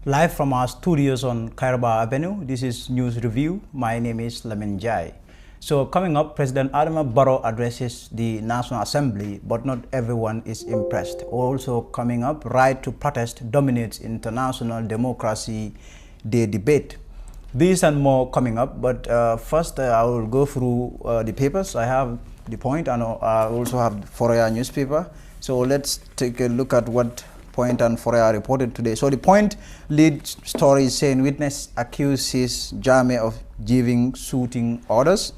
Live from our studios on Kairaba Avenue, this is News Review. My name is Lamin Jai. So coming up, President Adama Barrow addresses the National Assembly, but not everyone is impressed. Also coming up, right to protest dominates international democracy day debate. These and more coming up, but first I will go through the papers. I have The Point and I also have the Foria newspaper. So let's take a look at what Point and Foria reported today. So the Point lead story is saying witness accuses Jammeh of giving shooting orders.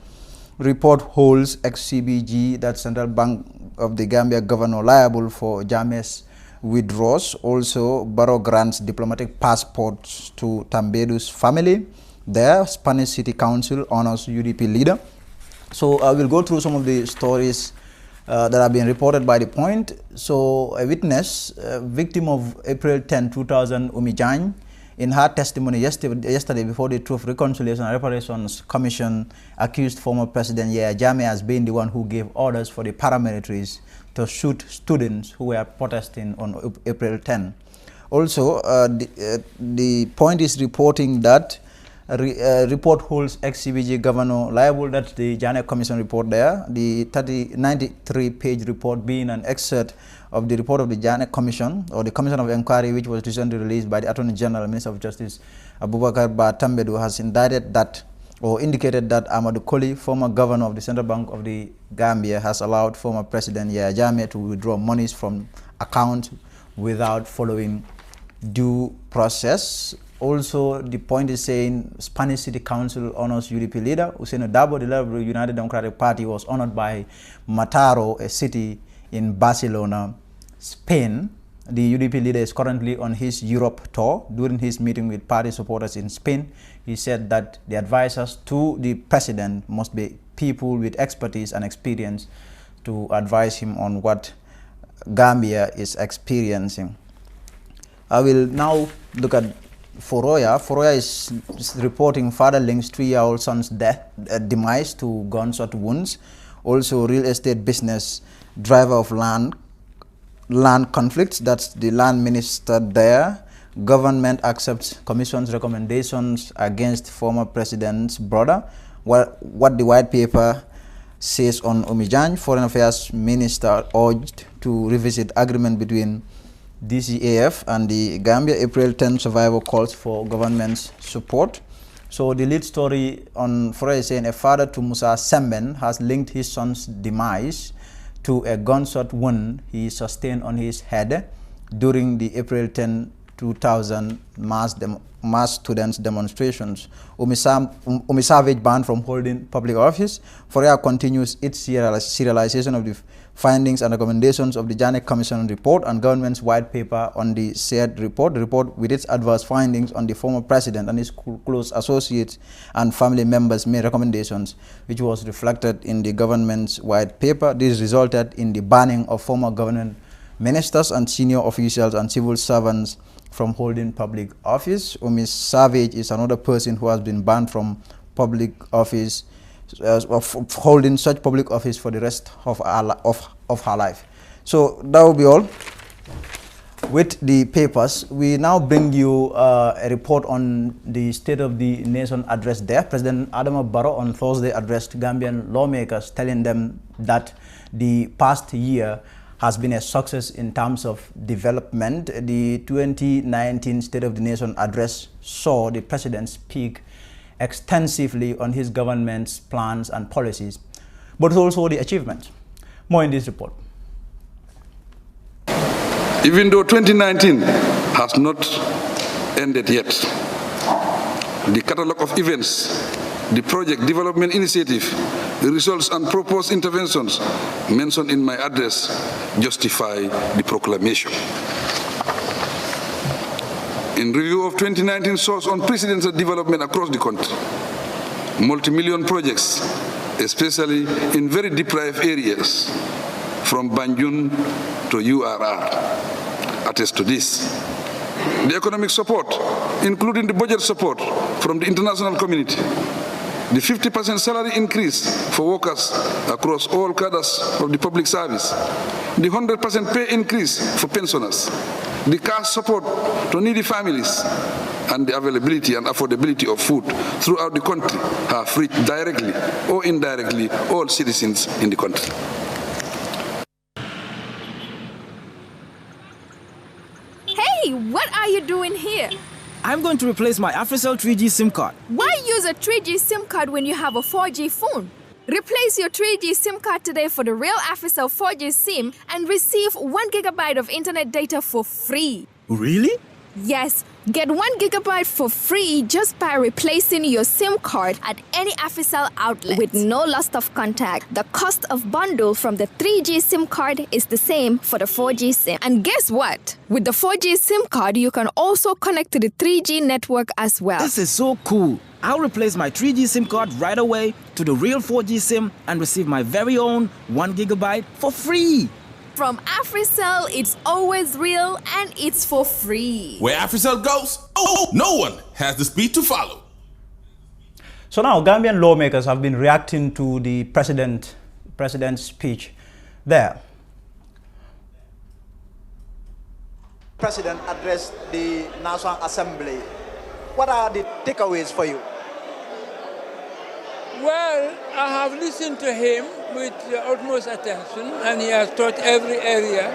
Report holds ex-CBG, that Central Bank of the Gambia governor, liable for Jammeh's withdrawals. Also, Barrow grants diplomatic passports to Tambedu's family. There, Spanish City Council honors UDP leader. So I will go through some of the stories that have been reported by The Point. So a witness, victim of April 10, 2000, Umijany, in her testimony yesterday before the Truth, Reconciliation and Reparations Commission, accused former President Yahya Jammeh as being the one who gave orders for the paramilitaries to shoot students who were protesting on April 10. Also, the Point is reporting that report holds ex-CBG governor liable. That's the Jammeh Commission report there. The 93-page report being an excerpt of the report of the Jammeh Commission, or the Commission of Inquiry, which was recently released by the Attorney General, Minister of Justice, Abubakar Tambedu, has indicted that, or indicated that Amadou Koli, former governor of the Central Bank of the Gambia, has allowed former President Yahya Jammeh to withdraw monies from accounts without following due process. Also, The Point is saying Spanish City Council honors UDP leader. Usainu Dabo, the leader of the United Democratic Party, was honored by Mataro, a city in Barcelona, Spain. The UDP leader is currently on his Europe tour. During his meeting with party supporters in Spain, he said that the advisors to the president must be people with expertise and experience to advise him on what Gambia is experiencing. I will now look at Foria. Foria is reporting father links 3-year-old son's demise to gunshot wounds. Also, real estate business driver of land conflicts. That's the land minister there. Government accepts commission's recommendations against former president's brother. What the white paper says on Umijany, Foreign Affairs Minister urged to revisit agreement between DCAF and the Gambia. April 10 survivor calls for government's support. So the lead story on Foray is saying a father to Musa Semben has linked his son's demise to a gunshot wound he sustained on his head during the April 10, 2000 mass students demonstrations. Umisavage banned from holding public office. Foray continues its serialization of the findings and recommendations of the Jammeh Commission report and government's white paper on the said report. The report, with its adverse findings on the former president and his close associates and family members, made recommendations, which was reflected in the government's white paper. This resulted in the banning of former government ministers and senior officials and civil servants from holding public office. Umis Savage is another person who has been banned from public office, of holding such public office for the rest of her life. So that will be all with the papers. We now bring you a report on the State of the Nation address there. President Adama Barrow on Thursday addressed Gambian lawmakers, telling them that the past year has been a success in terms of development. The 2019 State of the Nation address saw the president speak extensively on his government's plans and policies, but also the achievements. More in this report. Even though 2019 has not ended yet, the catalogue of events, the project development initiative, the results and proposed interventions mentioned in my address justify the proclamation. In review of 2019 shows unprecedented development across the country. Multi-million projects, especially in very deprived areas, from Banjul to URR, attest to this. The economic support, including the budget support from the international community, the 50% salary increase for workers across all cadres of the public service, the 100% pay increase for pensioners, the cash support to needy families, and the availability and affordability of food throughout the country have reached directly or indirectly all citizens in the country. Hey, what are you doing here? I'm going to replace my AfriCell 3G SIM card. Why use a 3G SIM card when you have a 4G phone? Replace your 3G SIM card today for the real AfriCell 4G SIM and receive 1 GB of internet data for free. Really? Yes, get 1 GB for free just by replacing your SIM card at any AfriCell outlet with no loss of contact. The cost of bundle from the 3G SIM card is the same for the 4G SIM. And guess what? With the 4G SIM card, you can also connect to the 3G network as well. This is so cool. I'll replace my 3G SIM card right away to the real 4G SIM and receive my very own 1 GB for free. From AfriCell, it's always real and it's for free. Where AfriCell goes, no one has the speed to follow. So now Gambian lawmakers have been reacting to the president's speech there. President addressed the National Assembly. What are the takeaways for you? Well, I have listened to him with the utmost attention, and he has taught every area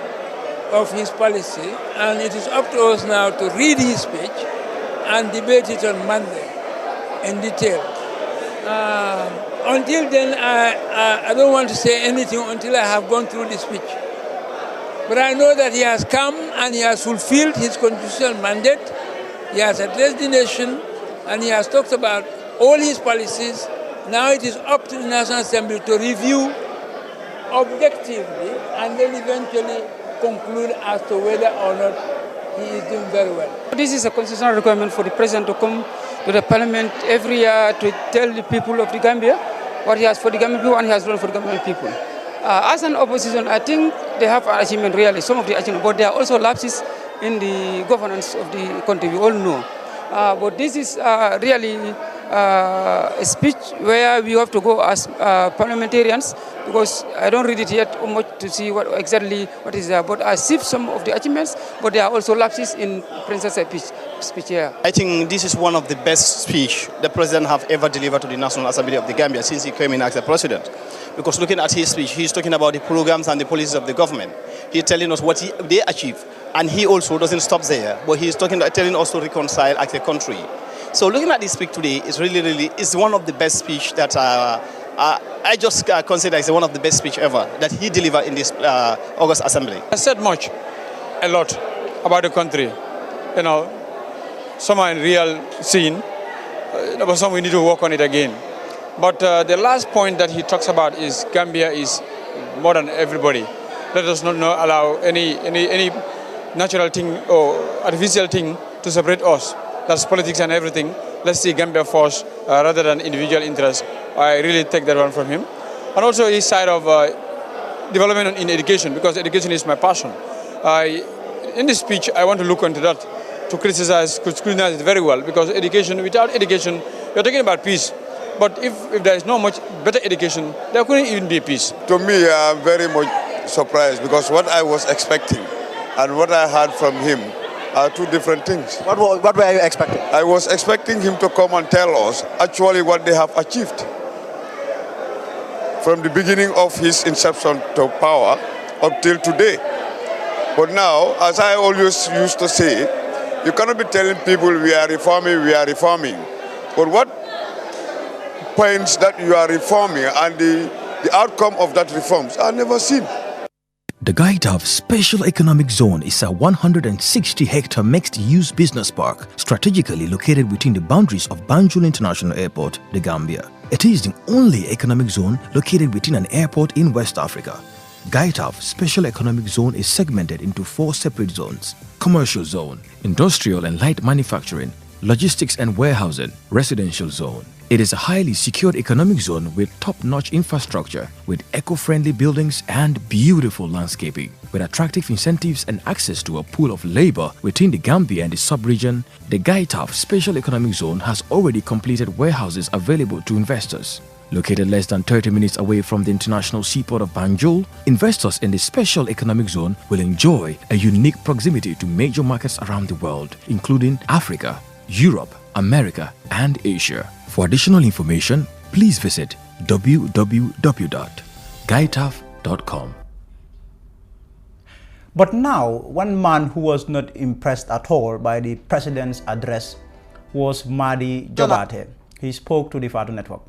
of his policy, and it is up to us now to read his speech and debate it on Monday in detail. Until then, I don't want to say anything until I have gone through the speech. But I know that he has come and he has fulfilled his constitutional mandate. He has addressed the nation, and he has talked about all his policies. Now it is up to the National Assembly to review objectively and then eventually conclude as to whether or not he is doing very well. This is a constitutional requirement for the president to come to the parliament every year to tell the people of the Gambia what he has for the Gambian people and he has done for the Gambian people. As an opposition, I think they have an achievement really, some of the achievement, but there are also lapses in the governance of the country, we all know. But this is really a speech where we have to go as parliamentarians, because I don't read it yet much to see what exactly what is there. But I see some of the achievements, but there are also lapses in Princess' speech here. I think this is one of the best speech the president have ever delivered to the National Assembly of the Gambia since he came in as the president. Because looking at his speech, he's talking about the programs and the policies of the government. He's telling us what they achieve, and he also doesn't stop there, but he's telling us to reconcile as a country. So looking at this speech today is really, it's one of the best speech that I just consider as one of the best speech ever that he delivered in this August Assembly. I said a lot about the country. You know, some are in real scene, but some we need to work on it again. But the last point that he talks about is Gambia is more than everybody. Let us not allow any natural thing or artificial thing to separate us. That's politics and everything. Let's see Gambia first rather than individual interests. I really take that one from him. And also his side of development in education, because education is my passion. In this speech, I want to look into that, to scrutinize it very well, because education, without education, you're talking about peace. But if there is no much better education, there couldn't even be peace. To me, I'm very much surprised, because what I was expecting and what I heard from him are two different things. What were you expecting? I was expecting him to come and tell us actually what they have achieved from the beginning of his inception to power up till today. But now, as I always used to say, you cannot be telling people we are reforming. But what points that you are reforming and the outcome of that reforms are never seen. The Gaitaf Special Economic Zone is a 160-hectare mixed-use business park strategically located within the boundaries of Banjul International Airport, the Gambia. It is the only economic zone located within an airport in West Africa. Gaitaf Special Economic Zone is segmented into 4 separate zones: Commercial Zone, Industrial and Light Manufacturing, Logistics and Warehousing, Residential Zone. It is a highly secured economic zone with top-notch infrastructure, with eco-friendly buildings and beautiful landscaping. With attractive incentives and access to a pool of labor within the Gambia and the sub-region, the Gaitaf Special Economic Zone has already completed warehouses available to investors. Located less than 30 minutes away from the international seaport of Banjul, investors in the special economic zone will enjoy a unique proximity to major markets around the world, including Africa, Europe, America, and Asia. For additional information, please visit www.gaitaf.com. But now, one man who was not impressed at all by the president's address was Madi Jobate. He spoke to the Fatu Network.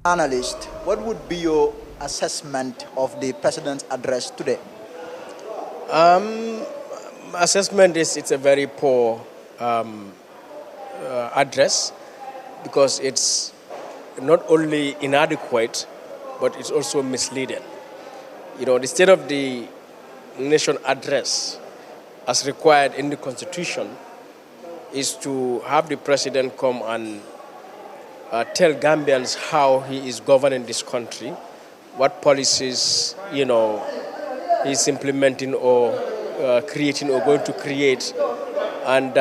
Analyst, what would be your assessment of the president's address today? Assessment is it's a very poor address because it's not only inadequate, but it's also misleading. You know, the State of the Nation address, as required in the Constitution, is to have the president come and tell Gambians how he is governing this country, what policies, you know, he's implementing or creating or going to create, and,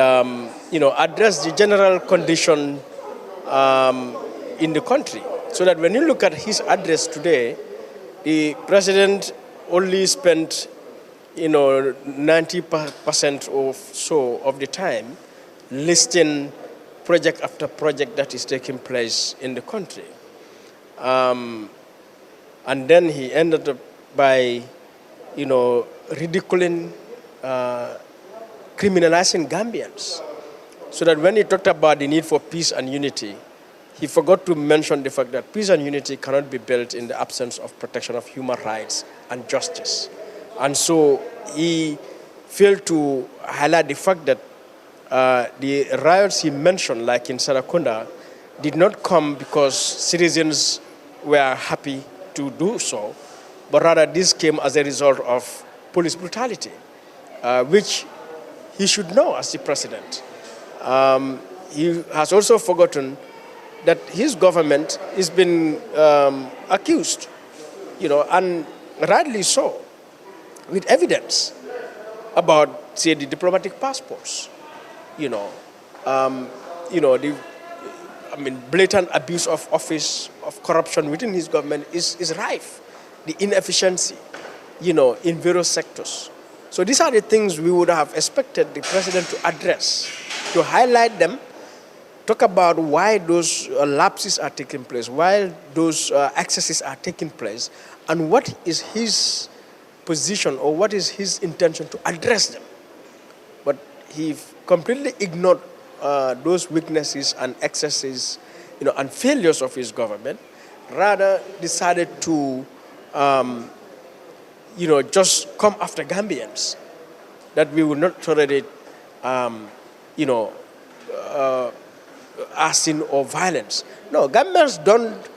you know, address the general condition in the country. So that when you look at his address today, the president only spent, you know, 90% or so of the time listing project after project that is taking place in the country. And then he ended up by, you know, ridiculing, criminalizing Gambians. So that when he talked about the need for peace and unity, he forgot to mention the fact that peace and unity cannot be built in the absence of protection of human rights and justice. And so he failed to highlight the fact that the riots he mentioned, like in Sarakunda, did not come because citizens were happy to do so, but rather this came as a result of police brutality, which he should know as the president. He has also forgotten that his government has been accused, you know, and rightly so, with evidence about, say, the diplomatic passports, the blatant abuse of office, of corruption within his government is rife. The inefficiency, you know, in various sectors. So these are the things we would have expected the president to address, to highlight them, talk about why those lapses are taking place, why those excesses are taking place, and what is his position or what is his intention to address them. But he completely ignored those weaknesses and excesses, you know, and failures of his government, rather decided to, just come after Gambians, that we will not tolerate, arson or violence. No, Gambians don't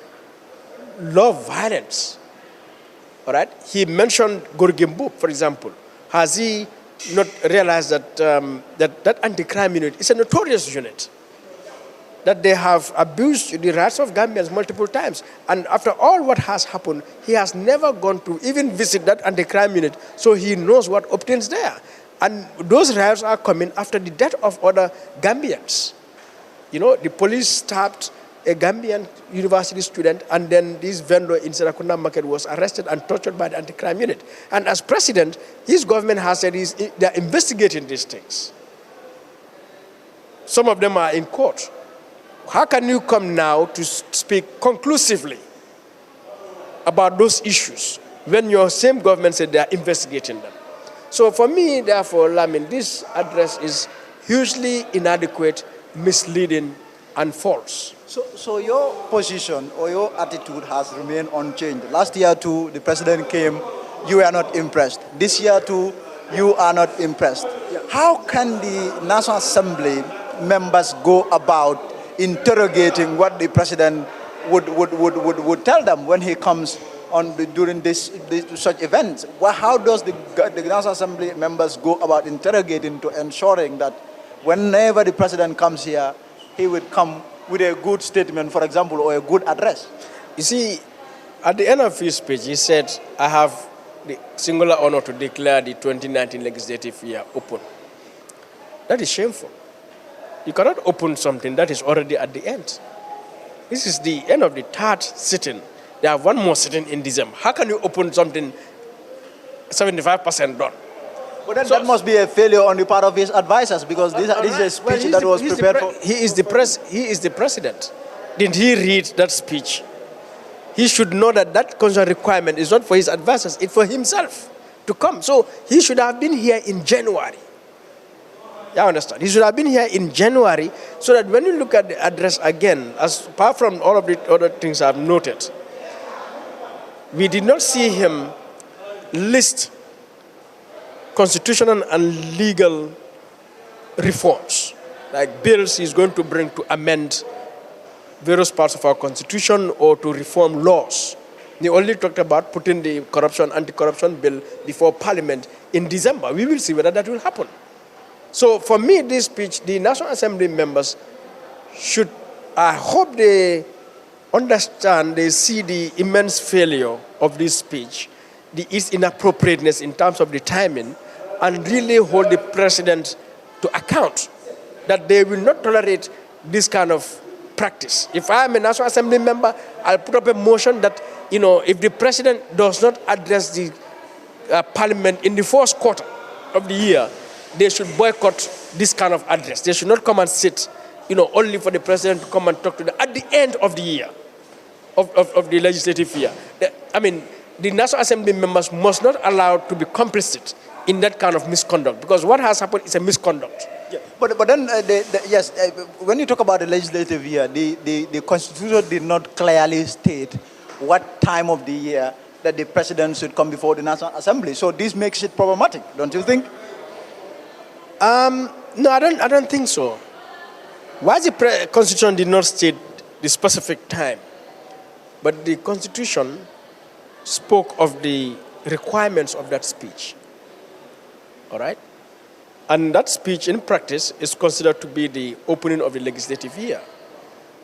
love violence. All right? He mentioned Gorgimbu, for example. Has he not realized that that anti-crime unit is a notorious unit? That they have abused the rights of Gambians multiple times. And after all what has happened, he has never gone to even visit that anti-crime unit, so he knows what obtains there. And those riots are coming after the death of other Gambians. You know, the police stabbed a Gambian university student, and then this vendor in Serakunda Market was arrested and tortured by the anti-crime unit. And as president, his government has said they're investigating these things. Some of them are in court. How can you come now to speak conclusively about those issues when your same government said they are investigating them? So for me, therefore, Lamin, this address is hugely inadequate, misleading, and false. So your position or your attitude has remained unchanged. Last year too, the president came, you were not impressed. This year too, you are not impressed. Yeah. How can the National Assembly members go about interrogating what the president would tell them when he comes on during such events? How does the National Assembly members go about interrogating to ensuring that whenever the president comes here, he would come with a good statement, for example, or a good address? You see, at the end of his speech, he said, I have the singular honor to declare the 2019 legislative year open. That is shameful. You cannot open something that is already at the end. This is the end of the third sitting. They have one more sitting in December. How can you open something 75% done? But then that must be a failure on the part of his advisors, because this is a speech that was prepared for. He is the president. Didn't he read that speech? He should know that that constitutional requirement is not for his advisors, it's for himself to come. So he should have been here in January. You understand? He should have been here in January, so that when you look at the address again, apart from all of the other things I've noted, we did not see him list constitutional and legal reforms, like bills he's going to bring to amend various parts of our constitution or to reform laws. They only talked about putting the anti-corruption bill before Parliament in December. We will see whether that will happen. So for me, this speech, the National Assembly members should, I hope they understand, they see the immense failure of this speech, its inappropriateness in terms of the timing, and really hold the president to account that they will not tolerate this kind of practice. If I am a National Assembly member, I'll put up a motion that, if the president does not address the Parliament in the first quarter of the year, they should boycott this kind of address. They should not come and sit, only for the president to come and talk to them at the end of the year, of the legislative year. The National Assembly members must not allow to be complicit in that kind of misconduct, because what has happened is a misconduct. Yeah. But then, yes, when you talk about the legislative year, the Constitution did not clearly state what time of the year that the president should come before the National Assembly. So this makes it problematic, don't you think? No, I don't think so. Why the Constitution did not state the specific time, but the Constitution spoke of the requirements of that speech. All right? And that speech in practice is considered to be the opening of the legislative year.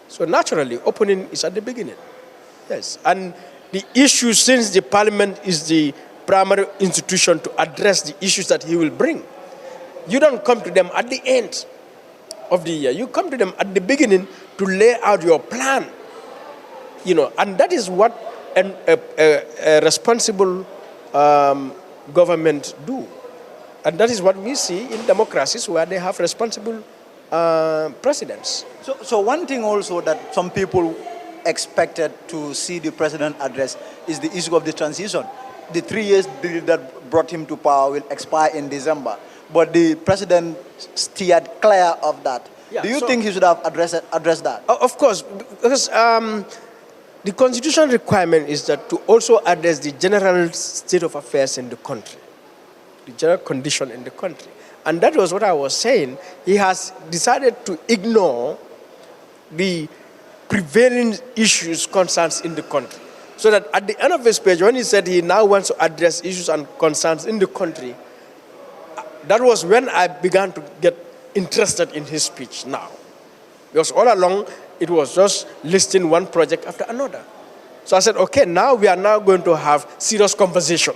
So naturally, opening is at the beginning. Yes. And the issue, since the Parliament is the primary institution to address the issues that he will bring, you don't come to them at the end of the year. You come to them at the beginning to lay out your plan. And that is what a responsible government do. And that is what we see in democracies where they have responsible presidents. So one thing also that some people expected to see the president address is the issue of the transition. The 3 years period that brought him to power will expire in December. But the president steered clear of that. Yeah, do you think he should have addressed that? Of course, because the constitutional requirement is that to also address the general state of affairs in the country, the general condition in the country. And that was what I was saying. He has decided to ignore the prevailing issues, concerns in the country. So that at the end of his speech, when he said he now wants to address issues and concerns in the country, that was when I began to get interested in his speech now. Because all along, it was just listing one project after another. So I said, okay, now we are now going to have serious conversation.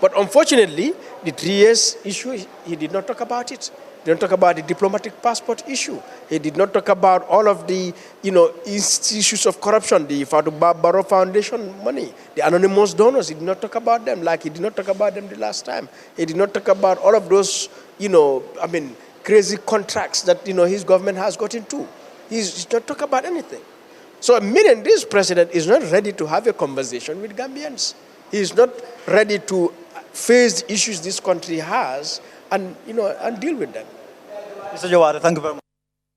But unfortunately, the 3 years issue, he did not talk about it. He didn't talk about the diplomatic passport issue. He did not talk about all of the, issues of corruption, the Fatu Barrow Foundation money, the anonymous donors. He did not talk about them like he did not talk about them the last time. He did not talk about all of those, crazy contracts that, his government has got into. He's not talking about anything. So meaning this president is not ready to have a conversation with Gambians. He is not ready to face the issues this country has and deal with them. Mr. Jawara, thank you very much.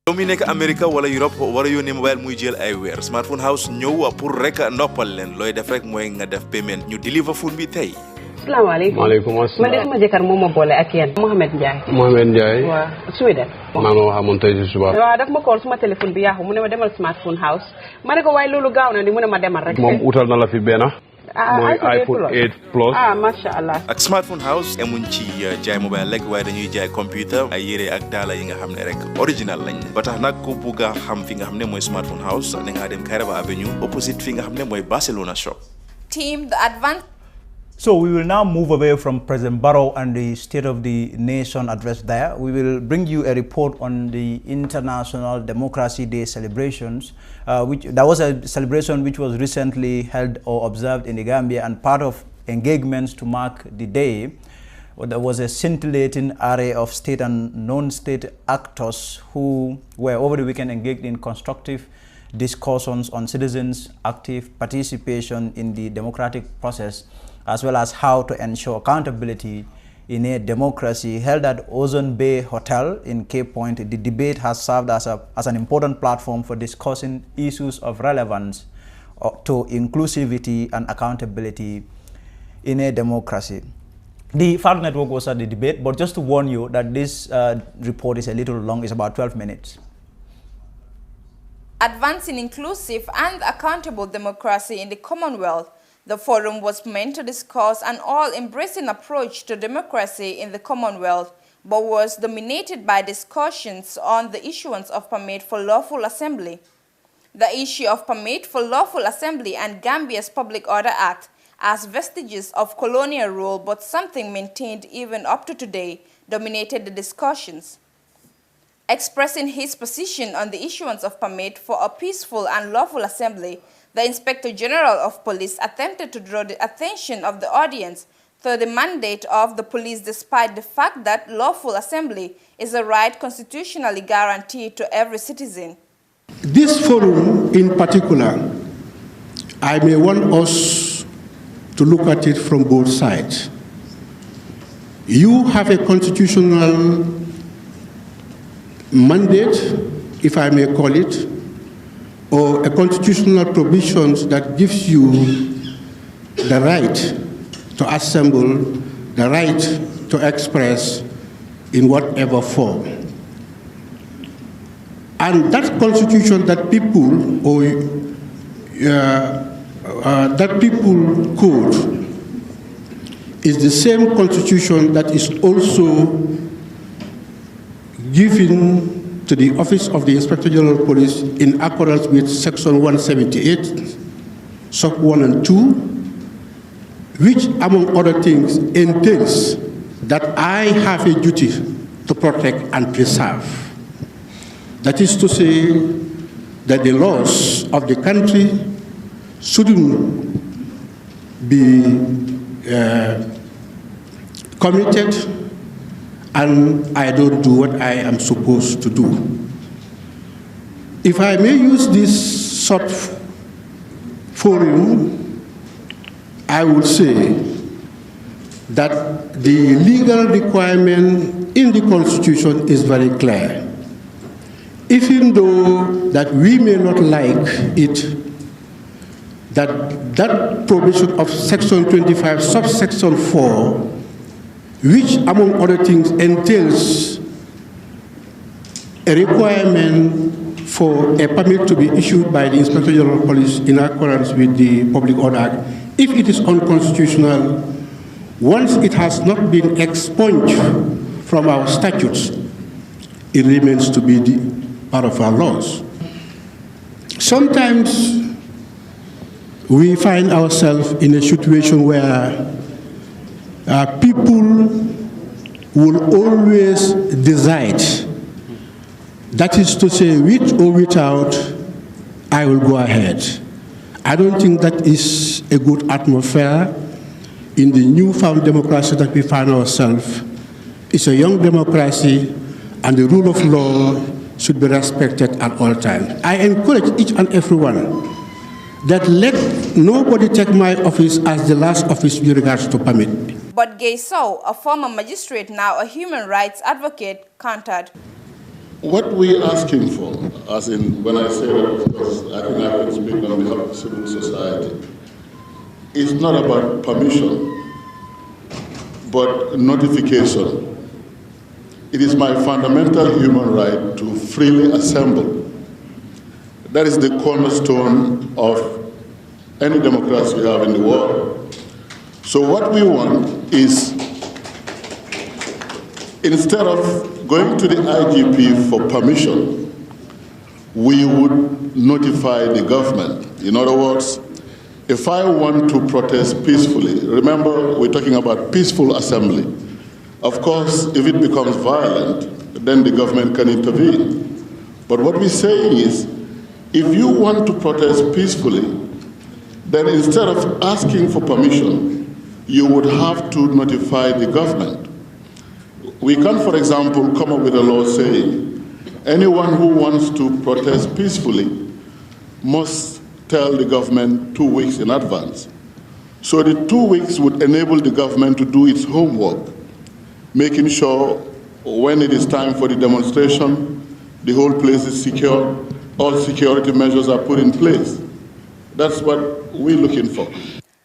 yow mi nekk America wala Europe war a yónnee mobile muy jël ay weer Smartphone House ñëw pour rek noppal leen looy def rek mooy nga def payment ñu deliver phone bi tey. Assalamualaikum. Waalaikumsalam. Man de sama jëkkër moo ma boole ak yéen Mohamed Ndiaye. Mohamed Ndiaye. Waaw Sweden. maa ma xamoon tey ci suba. Waaw daf ma call suma téléphone bi yaaxu mu ne ma demal Smartphone House ma ne ko waaye loolu gaaw na ni mu ne ma demal rek. moom utal na la fi benn. mooy iPhone 8 Plus. Masha Allah. ak Smartphone House emuñ ci jaay mobile rek waaye dañuy jaay computer ay yére ak daala yi nga xam ne rek original lañ ba tax nag ku bugg a xam fi nga xam ne mooy Smartphone House da nga dem Kairaba Avenue opposite fi nga xam ne mooy Barcelona shop. Team the advanced So we will now move away from President Barrow and the State of the Nation address there. We will bring you a report on the International Democracy Day celebrations. There was a celebration which was recently held or observed in the Gambia, and part of engagements to mark the day, there was a scintillating array of state and non-state actors who were over the weekend engaged in constructive discussions on citizens' active participation in the democratic process, as well as how to ensure accountability in a democracy. Held at Ozone Bay Hotel in Cape Point, the debate has served as an important platform for discussing issues of relevance to inclusivity and accountability in a democracy. The FARC network was at the debate, but just to warn you that this report is a little long, it's about 12 minutes. Advancing inclusive and accountable democracy in the Commonwealth, the forum was meant to discuss an all-embracing approach to democracy in the Commonwealth, but was dominated by discussions on the issuance of permit for lawful assembly. The issue of permit for lawful assembly and Gambia's Public Order Act as vestiges of colonial rule, but something maintained even up to today, dominated the discussions. Expressing his position on the issuance of permit for a peaceful and lawful assembly, the Inspector General of Police attempted to draw the attention of the audience to the mandate of the police, despite the fact that lawful assembly is a right constitutionally guaranteed to every citizen. This forum in particular, I may want us to look at it from both sides. You have a constitutional mandate, if I may call it, or a constitutional provision that gives you the right to assemble, the right to express in whatever form. And that constitution that people, or that people code, is the same constitution that is also given to the Office of the Inspector General of Police in accordance with Section 178, Sub 1 and 2, which, among other things, entails that I have a duty to protect and preserve. That is to say that the laws of the country shouldn't be committed, and I don't do what I am supposed to do. If I may use this sort of forum, I would say that the legal requirement in the Constitution is very clear. Even though that we may not like it, that provision of Section 25, subsection 4, which, among other things, entails a requirement for a permit to be issued by the Inspector General of Police in accordance with the Public Order Act, if it is unconstitutional, once it has not been expunged from our statutes, it remains to be part of our laws. Sometimes we find ourselves in a situation where people will always decide, that is to say, with or without, I will go ahead. I don't think that is a good atmosphere in the newfound democracy that we find ourselves. It's a young democracy, and the rule of law should be respected at all times. I encourage each and everyone that let nobody take my office as the last office with regards to permit. But Gay Sow, a former magistrate, now a human rights advocate, countered. What we're asking for, as in when I say that, because I think I can speak on behalf of civil society, is not about permission, but notification. It is my fundamental human right to freely assemble. That is the cornerstone of any democracy we have in the world. So what we want is, instead of going to the IGP for permission, we would notify the government. In other words, If I want to protest peacefully, remember we're talking about peaceful assembly. Of course, if it becomes violent, then the government can intervene. But what we're saying is, if you want to protest peacefully, then instead of asking for permission, you would have to notify the government. We can, for example, come up with a law saying, anyone who wants to protest peacefully must tell the government 2 weeks in advance. So the 2 weeks would enable the government to do its homework, making sure when it is time for the demonstration, the whole place is secure, all security measures are put in place. That's what we're looking for.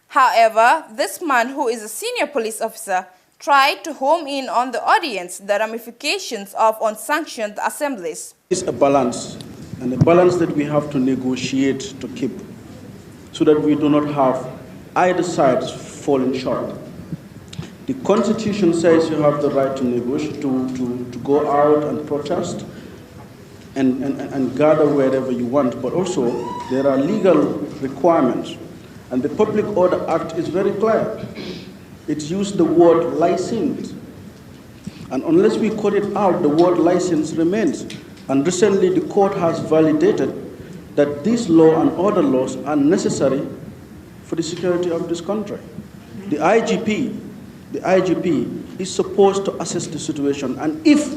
However, this man, who is a senior police officer, tried to home in on the audience the ramifications of unsanctioned assemblies. It's a balance, and a balance that we have to negotiate to keep, so that we do not have either side falling short. The Constitution says you have the right to negotiate, to go out and protest and gather wherever you want, but also there are legal requirements. And the Public Order Act is very clear. It used the word license. And unless we cut it out, the word license remains. And recently the court has validated that these law and other laws are necessary for the security of this country. The IGP is supposed to assess the situation. And if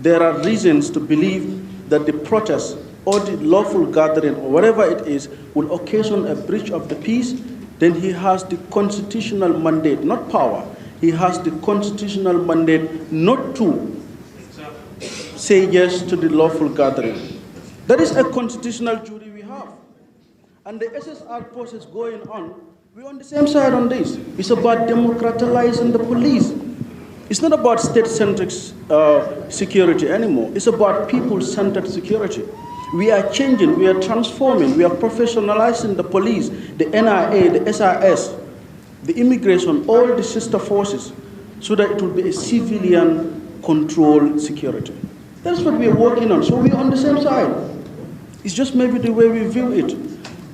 there are reasons to believe that the protest or the lawful gathering or whatever it is will occasion a breach of the peace, then he has the constitutional mandate, not power. He has the constitutional mandate not to say yes to the lawful gathering. That is a constitutional duty we have. And the SSR process going on, we're on the same side on this. It's about democratizing the police. It's not about state-centric security anymore. It's about people-centered security. We are changing, we are transforming, we are professionalizing the police, the NIA, the SIS, the immigration, all the sister forces, so that it will be a civilian-controlled security. That's what we are working on. So we're on the same side. It's just maybe the way we view it.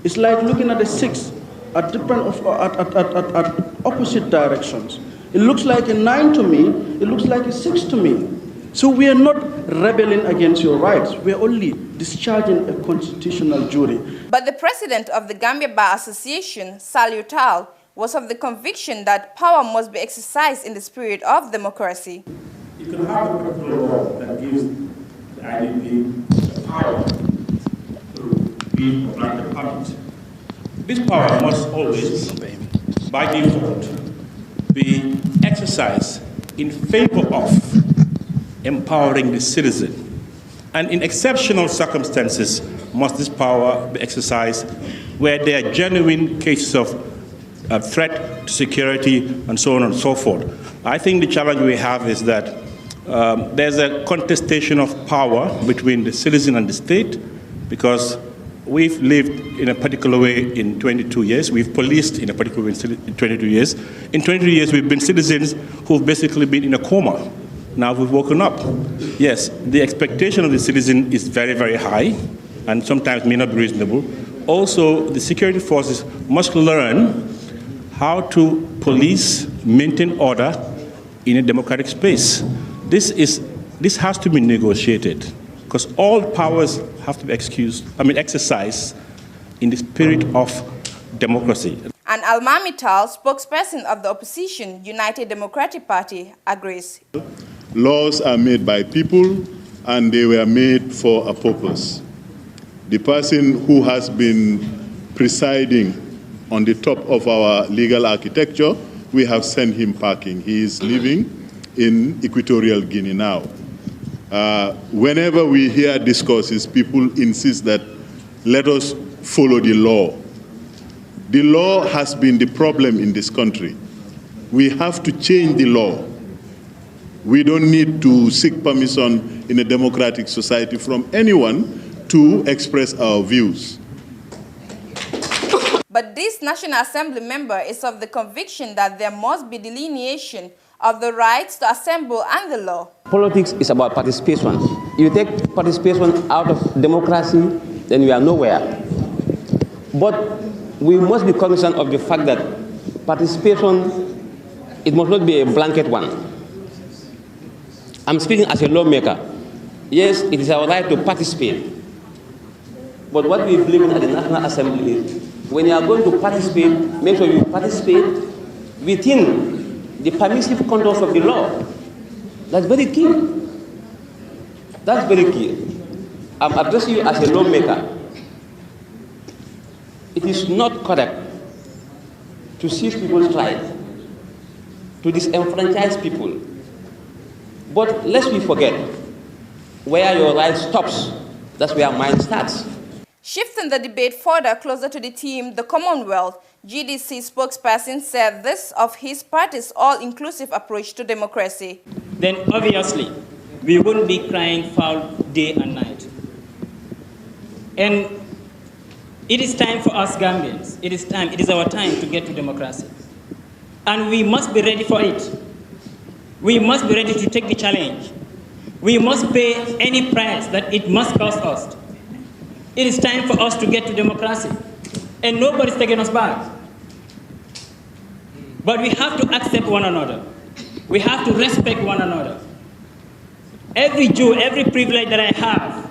It's like looking at the six at opposite directions. It looks like a 9 to me, it looks like a 6 to me. So we are not rebelling against your rights, we are only discharging a constitutional duty. But the president of the Gambia Bar Association, Saliu Tal, was of the conviction that power must be exercised in the spirit of democracy. You can have a particular law that gives the IDP the power to be or grant the permit. This power must always, by default, be exercised in favor of empowering the citizen. And in exceptional circumstances, must this power be exercised where there are genuine cases of threat to security and so on and so forth. I think the challenge we have is that there's a contestation of power between the citizen and the state, because we've lived in a particular way in 22 years. We've policed in a particular way in 22 years. In 22 years, we've been citizens who've basically been in a coma. Now we've woken up. Yes, the expectation of the citizen is very, very high, and sometimes may not be reasonable. Also, the security forces must learn how to police, maintain order in a democratic space. This has to be negotiated, because all powers have to be exercised in the spirit of democracy. And Almami Tal, spokesperson of the opposition United Democratic Party, agrees. Laws are made by people, and they were made for a purpose. The person who has been presiding on the top of our legal architecture, we have sent him packing. He is living in Equatorial Guinea now. Whenever we hear discourses, people insist that let us follow the law. The law has been the problem in this country. We have to change the law. We don't need to seek permission in a democratic society from anyone to express our views. But this National Assembly member is of the conviction that there must be delineation of the rights to assemble and the law. Politics is about participation. You take participation out of democracy, then we are nowhere. But we must be cognizant of the fact that participation, it must not be a blanket one. I'm speaking as a lawmaker. Yes, it is our right to participate. But what we believe in at the National Assembly is, when you are going to participate, make sure you participate within the permissive contours of the law. That's very key. That's very key. I'm addressing you as a lawmaker. It is not correct to seize people's rights, to disenfranchise people. But lest we forget, where your right stops, that's where mine starts. Shifting the debate further closer to the theme, the Commonwealth, GDC spokesperson said this of his party's all-inclusive approach to democracy. Then obviously, we wouldn't be crying foul day and night. And it is time for us Gambians. It is our time to get to democracy. And we must be ready for it. We must be ready to take the challenge. We must pay any price that it must cost us. It is time for us to get to democracy. And nobody's taking us back. But we have to accept one another. We have to respect one another. Every Jew, every privilege that I have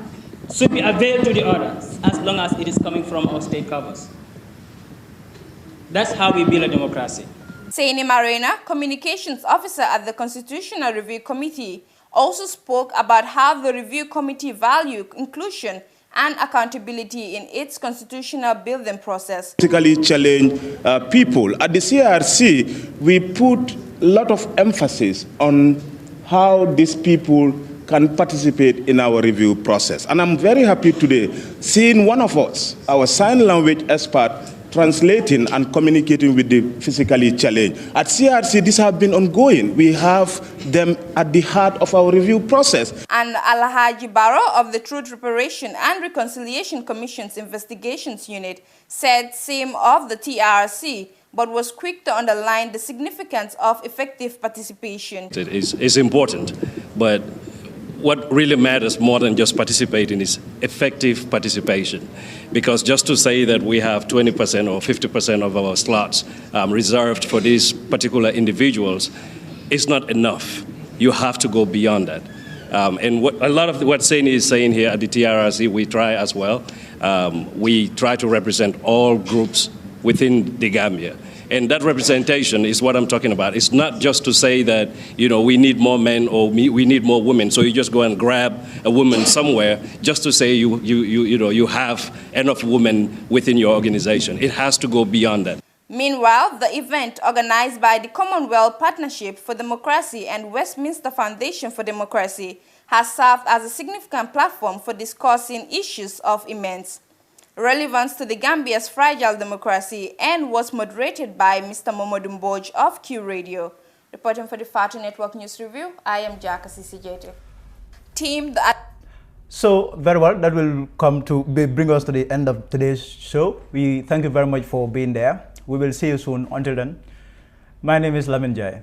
should be availed to the others, as long as it is coming from our state covers. That's how we build a democracy. Saini Marena, communications officer at the Constitutional Review Committee, also spoke about how the review committee value inclusion and accountability in its constitutional building process. Politically challenge people. At the CRC, we put a lot of emphasis on how these people can participate in our review process. And I'm very happy today seeing one of us, our sign language expert, translating and communicating with the physically challenged. At CRC, this has been ongoing. We have them at the heart of our review process. And Alhaji Barrow of the Truth Reparation and Reconciliation Commission's Investigations Unit said same of the TRC, but was quick to underline the significance of effective participation. It is important, but what really matters more than just participating is effective participation. Because just to say that we have 20% or 50% of our slots reserved for these particular individuals is not enough. You have to go beyond that. And a lot of what Saini is saying here at the TRRC, we try as well. We try to represent all groups within the Gambia. And that representation is what I'm talking about. It's not just to say that, you know, we need more men or we need more women. So you just go and grab a woman somewhere just to say you have enough women within your organization. It has to go beyond that. Meanwhile, the event organized by the Commonwealth Partnership for Democracy and Westminster Foundation for Democracy has served as a significant platform for discussing issues of immense relevance to the Gambia's fragile democracy and was moderated by Mr. Momodou Mbodj of Q Radio. Reporting for the Fatu Network News Review, I am Jaka CCJT. So, very well, that will come to bring us to the end of today's show. We thank you very much for being there. We will see you soon. Until then, my name is Lamin Jai.